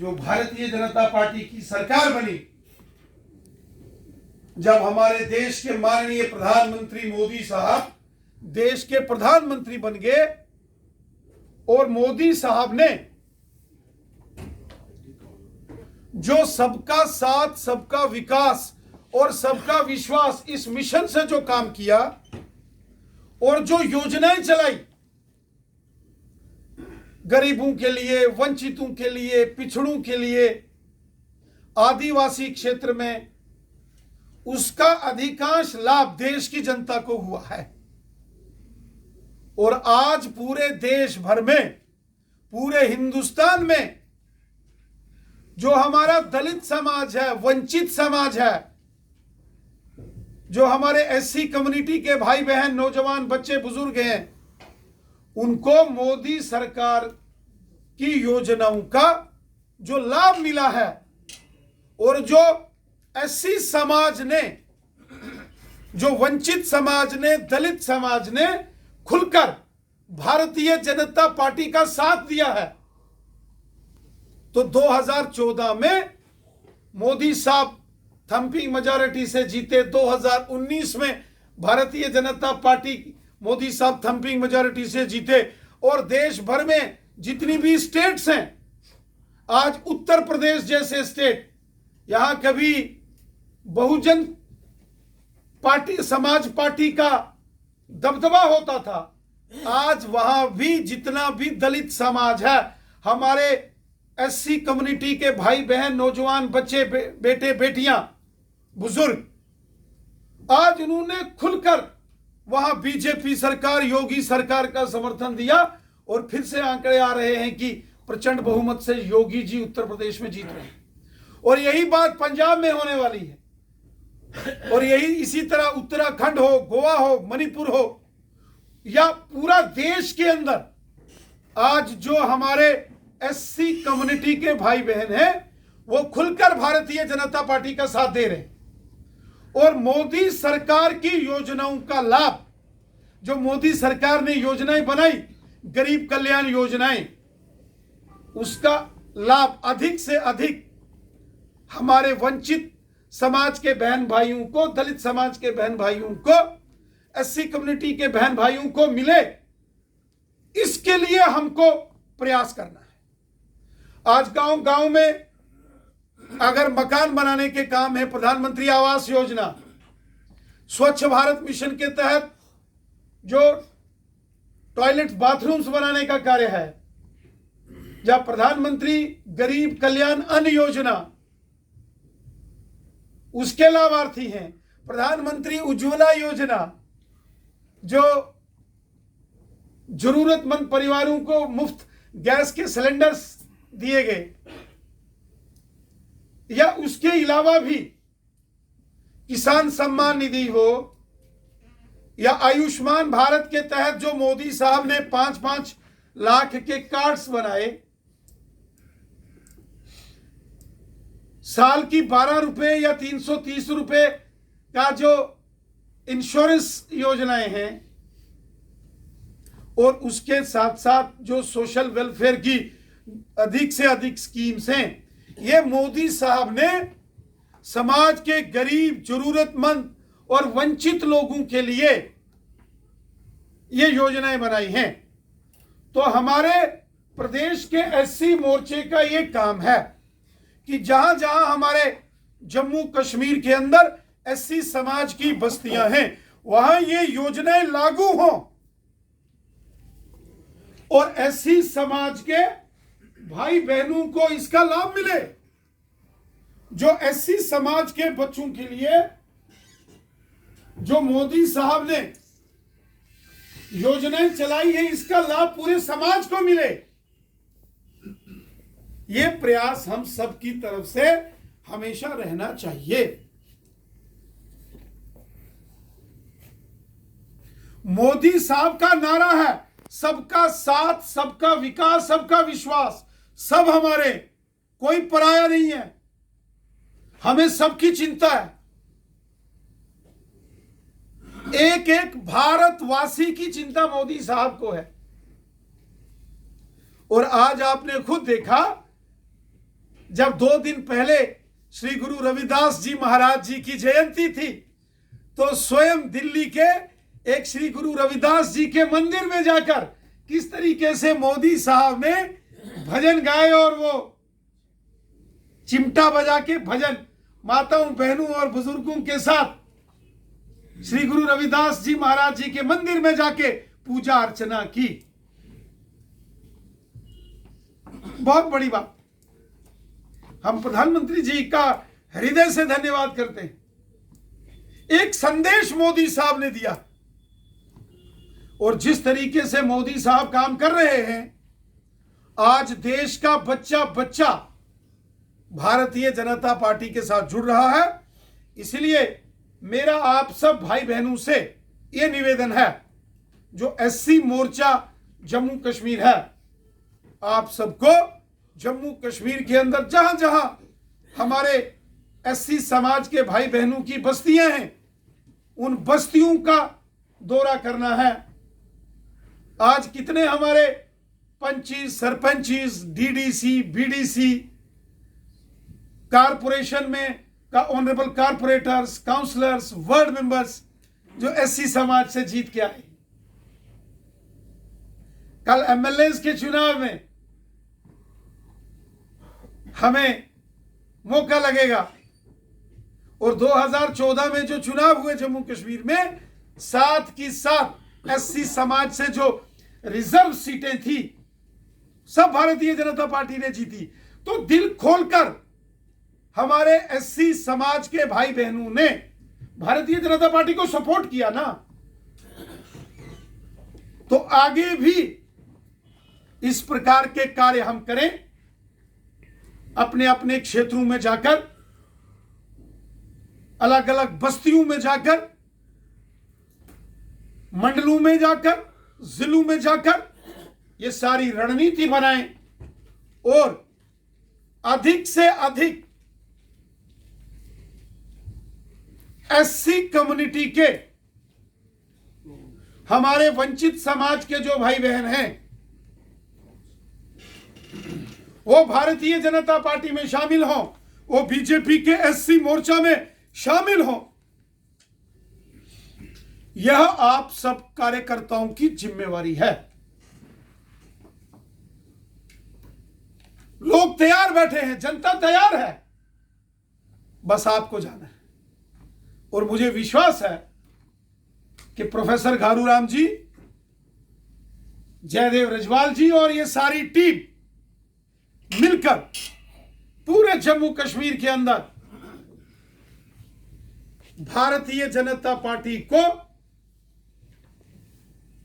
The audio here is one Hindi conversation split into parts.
जो भारतीय जनता पार्टी की सरकार बनी, जब हमारे देश के माननीय प्रधानमंत्री मोदी साहब देश के प्रधानमंत्री बन गए और मोदी साहब ने जो सबका साथ, सबका विकास और सबका विश्वास इस मिशन से जो काम किया और जो योजनाएं चलाई गरीबों के लिए, वंचितों के लिए, पिछड़ों के लिए, आदिवासी क्षेत्र में, उसका अधिकांश लाभ देश की जनता को हुआ है। और आज पूरे देश भर में, पूरे हिंदुस्तान में जो हमारा दलित समाज है, वंचित समाज है, जो हमारे एससी कम्युनिटी के भाई बहन, नौजवान, बच्चे, बुजुर्ग हैं, उनको मोदी सरकार की योजनाओं का जो लाभ मिला है और जो एससी समाज ने, जो वंचित समाज ने, दलित समाज ने खुलकर भारतीय जनता पार्टी का साथ दिया है, तो 2014 में मोदी साहब थंपिंग मेजॉरिटी से जीते। 2019 में भारतीय जनता पार्टी, मोदी साहब थंपिंग मेजॉरिटी से जीते। और देश भर में जितनी भी स्टेट्स हैं, आज उत्तर प्रदेश जैसे स्टेट, यहां कभी बहुजन पार्टी, समाज पार्टी का दबदबा होता था, आज वहां भी जितना भी दलित समाज है, हमारे एससी कम्युनिटी के भाई बहन, नौजवान, बच्चे, बेटे बेटियां, बुजुर्ग, आज उन्होंने खुलकर वहां बीजेपी सरकार, योगी सरकार का समर्थन दिया। और फिर से आंकड़े आ रहे हैं कि प्रचंड बहुमत से योगी जी उत्तर प्रदेश में जीत रहे हैं। और यही बात पंजाब में होने वाली है। और यही इसी तरह उत्तराखंड हो, गोवा हो, मणिपुर हो, या पूरा देश के अंदर आज जो हमारे एससी कम्युनिटी के भाई बहन हैं, वो खुलकर भारतीय जनता पार्टी का साथ दे रहे हैं। और मोदी सरकार की योजनाओं का लाभ, जो मोदी सरकार ने योजनाएं बनाई, गरीब कल्याण योजनाएं, उसका लाभ अधिक से अधिक हमारे वंचित समाज के बहन भाइयों को, दलित समाज के बहन भाइयों को, एससी कम्युनिटी के बहन भाइयों को मिले, इसके लिए हमको प्रयास करना है। आज गांव गांव में अगर मकान बनाने के काम है, प्रधानमंत्री आवास योजना, स्वच्छ भारत मिशन के तहत जो टॉयलेट, बाथरूम्स बनाने का कार्य है, या प्रधानमंत्री गरीब कल्याण अन्न योजना, उसके लाभार्थी हैं, प्रधानमंत्री उज्ज्वला योजना, जो जरूरतमंद परिवारों को मुफ्त गैस के सिलेंडर्स दिए गए, या उसके अलावा भी किसान सम्मान निधि हो, या आयुष्मान भारत के तहत जो मोदी साहब ने 5-5 लाख के कार्ड्स बनाए, साल की 12 रुपए या 330 रुपए का जो इंश्योरेंस योजनाएं हैं, और उसके साथ साथ जो सोशल वेलफेयर की अधिक से अधिक स्कीम्स हैं, ये मोदी साहब ने समाज के गरीब, जरूरतमंद और वंचित लोगों के लिए ये योजनाएं बनाई हैं। तो हमारे प्रदेश के एससी मोर्चे का ये काम है कि जहां जहां हमारे जम्मू कश्मीर के अंदर एससी समाज की बस्तियां हैं, वहां ये योजनाएं लागू हों और एससी समाज के भाई बहनों को इसका लाभ मिले। जो एससी समाज के बच्चों के लिए जो मोदी साहब ने योजनाएं चलाई है, इसका लाभ पूरे समाज को मिले, ये प्रयास हम सब की तरफ से हमेशा रहना चाहिए। मोदी साहब का नारा है सबका साथ, सबका विकास, सबका विश्वास। सब हमारे, कोई पराया नहीं है, हमें सबकी चिंता है। एक एक भारतवासी की चिंता मोदी साहब को है। और आज आपने खुद देखा जब 2 दिन पहले श्री गुरु रविदास जी महाराज जी की जयंती थी, तो स्वयं दिल्ली के एक श्री गुरु रविदास जी के मंदिर में जाकर किस तरीके से मोदी साहब ने भजन गाए, और वो चिमटा बजा के भजन माताओं, बहनों और बुजुर्गों के साथ श्री गुरु रविदास जी महाराज जी के मंदिर में जाके पूजा अर्चना की। बहुत बड़ी बात। हम प्रधानमंत्री जी का हृदय से धन्यवाद करते हैं। एक संदेश मोदी साहब ने दिया, और जिस तरीके से मोदी साहब काम कर रहे हैं, आज देश का बच्चा बच्चा भारतीय जनता पार्टी के साथ जुड़ रहा है। इसलिए मेरा आप सब भाई बहनों से यह निवेदन है, जो एससी मोर्चा जम्मू कश्मीर है, आप सबको जम्मू कश्मीर के अंदर जहां जहां हमारे एससी समाज के भाई बहनों की बस्तियां हैं, उन बस्तियों का दौरा करना है। आज कितने हमारे panches, sarpanches, DDC, BDC, corporation में का honourable corporators, councillors, ward members जो एससी समाज से जीत के आए। कल एमएलए के चुनाव में हमें मौका लगेगा, और 2014 में जो चुनाव हुए जम्मू कश्मीर में, साथ की साथ एससी समाज से जो रिजर्व सीटें थी, सब भारतीय जनता पार्टी ने जीती। तो दिल खोलकर हमारे एससी समाज के भाई बहनों ने भारतीय जनता पार्टी को सपोर्ट किया ना, तो आगे भी इस प्रकार के कार्य हम करें। अपने अपने क्षेत्रों में जाकर, अलग अलग बस्तियों में जाकर, मंडलों में जाकर, जिलों में जाकर ये सारी रणनीति बनाएं, और अधिक से अधिक एससी कम्युनिटी के, हमारे वंचित समाज के जो भाई बहन हैं, वो भारतीय जनता पार्टी में शामिल हों, वो बीजेपी के एससी मोर्चा में शामिल हों। यह आप सब कार्यकर्ताओं की जिम्मेवारी है। लोग तैयार बैठे हैं, जनता तैयार है, बस आपको जाना है। और मुझे विश्वास है कि प्रोफेसर घारूराम जी, जयदेव रजवाल जी और ये सारी टीम मिलकर पूरे जम्मू कश्मीर के अंदर भारतीय जनता पार्टी को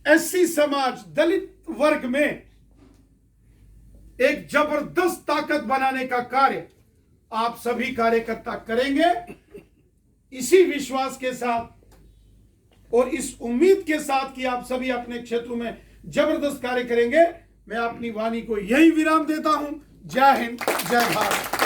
एससी समाज, दलित वर्ग में एक जबरदस्त ताकत बनाने का कार्य आप सभी कार्यकर्ता करेंगे। इसी विश्वास के साथ और इस उम्मीद के साथ कि आप सभी अपने क्षेत्रों में जबरदस्त कार्य करेंगे, मैं अपनी वाणी को यही विराम देता हूं। जय हिंद, जय भारत।